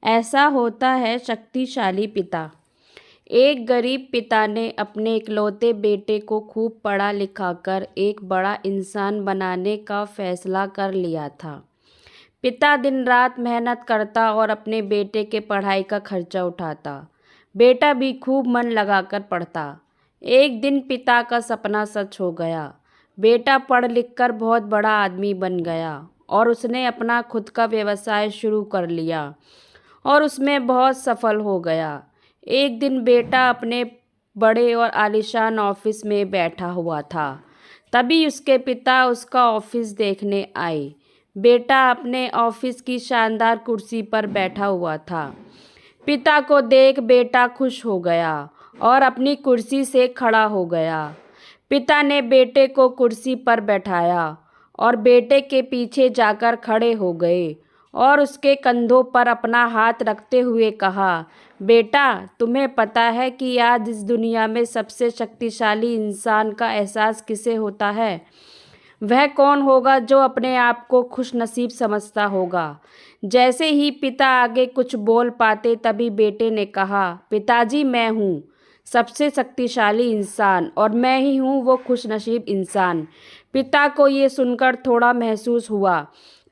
ऐसा होता है शक्तिशाली पिता। एक गरीब पिता ने अपने इकलौते बेटे को खूब पढ़ा लिखाकर एक बड़ा इंसान बनाने का फैसला कर लिया था। पिता दिन रात मेहनत करता और अपने बेटे के पढ़ाई का खर्चा उठाता। बेटा भी खूब मन लगाकर पढ़ता। एक दिन पिता का सपना सच हो गया। बेटा पढ़ लिख कर बहुत बड़ा आदमी बन गया और उसने अपना खुद का व्यवसाय शुरू कर लिया और उसमें बहुत सफल हो गया। एक दिन बेटा अपने बड़े और आलीशान ऑफिस में बैठा हुआ था। तभी उसके पिता उसका ऑफिस देखने आए। बेटा अपने ऑफिस की शानदार कुर्सी पर बैठा हुआ था। पिता को देख बेटा खुश हो गया और अपनी कुर्सी से खड़ा हो गया। पिता ने बेटे को कुर्सी पर बैठाया और बेटे के पीछे जाकर खड़े हो गए और उसके कंधों पर अपना हाथ रखते हुए कहा, बेटा, तुम्हें पता है कि आज इस दुनिया में सबसे शक्तिशाली इंसान का एहसास किसे होता है? वह कौन होगा जो अपने आप को खुशनसीब समझता होगा। जैसे ही पिता आगे कुछ बोल पाते तभी बेटे ने कहा, पिताजी, मैं हूँ सबसे शक्तिशाली इंसान और मैं ही हूँ वो खुशनसीब इंसान। पिता को ये सुनकर थोड़ा महसूस हुआ।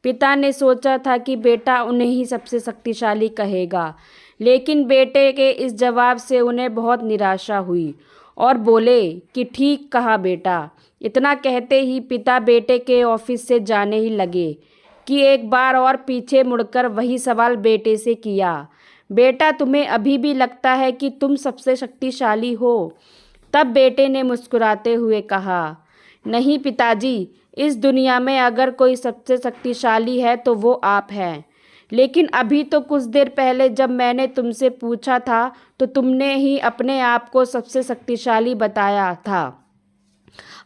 पिता ने सोचा था कि बेटा उन्हें ही सबसे शक्तिशाली कहेगा, लेकिन बेटे के इस जवाब से उन्हें बहुत निराशा हुई और बोले कि ठीक कहा बेटा। इतना कहते ही पिता बेटे के ऑफिस से जाने ही लगे कि एक बार और पीछे मुड़कर वही सवाल बेटे से किया, बेटा, तुम्हें अभी भी लगता है कि तुम सबसे शक्तिशाली हो? तब बेटे ने मुस्कुराते हुए कहा, नहीं पिताजी, इस दुनिया में अगर कोई सबसे शक्तिशाली है तो वो आप हैं। लेकिन अभी तो कुछ देर पहले जब मैंने तुमसे पूछा था तो तुमने ही अपने आप को सबसे शक्तिशाली बताया था।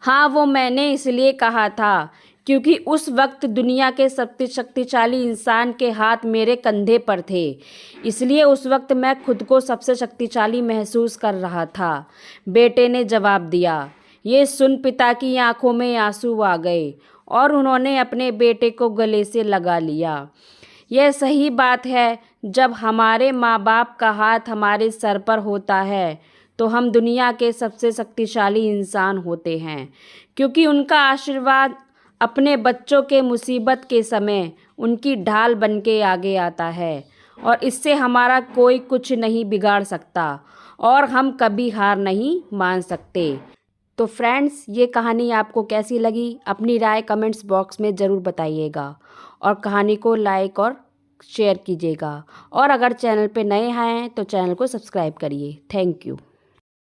हाँ, वो मैंने इसलिए कहा था क्योंकि उस वक्त दुनिया के सबसे शक्तिशाली इंसान के हाथ मेरे कंधे पर थे, इसलिए उस वक्त मैं खुद को सबसे शक्तिशाली महसूस कर रहा था, बेटे ने जवाब दिया। ये सुन पिता की आंखों में आंसू आ गए और उन्होंने अपने बेटे को गले से लगा लिया। यह सही बात है, जब हमारे माँ बाप का हाथ हमारे सर पर होता है तो हम दुनिया के सबसे शक्तिशाली इंसान होते हैं, क्योंकि उनका आशीर्वाद अपने बच्चों के मुसीबत के समय उनकी ढाल बन के आगे आता है और इससे हमारा कोई कुछ नहीं बिगाड़ सकता और हम कभी हार नहीं मान सकते। तो फ्रेंड्स, ये कहानी आपको कैसी लगी? अपनी राय कमेंट्स बॉक्स में ज़रूर बताइएगा और कहानी को लाइक और शेयर कीजिएगा और अगर चैनल पे नए हैं तो चैनल को सब्सक्राइब करिए। Thank you.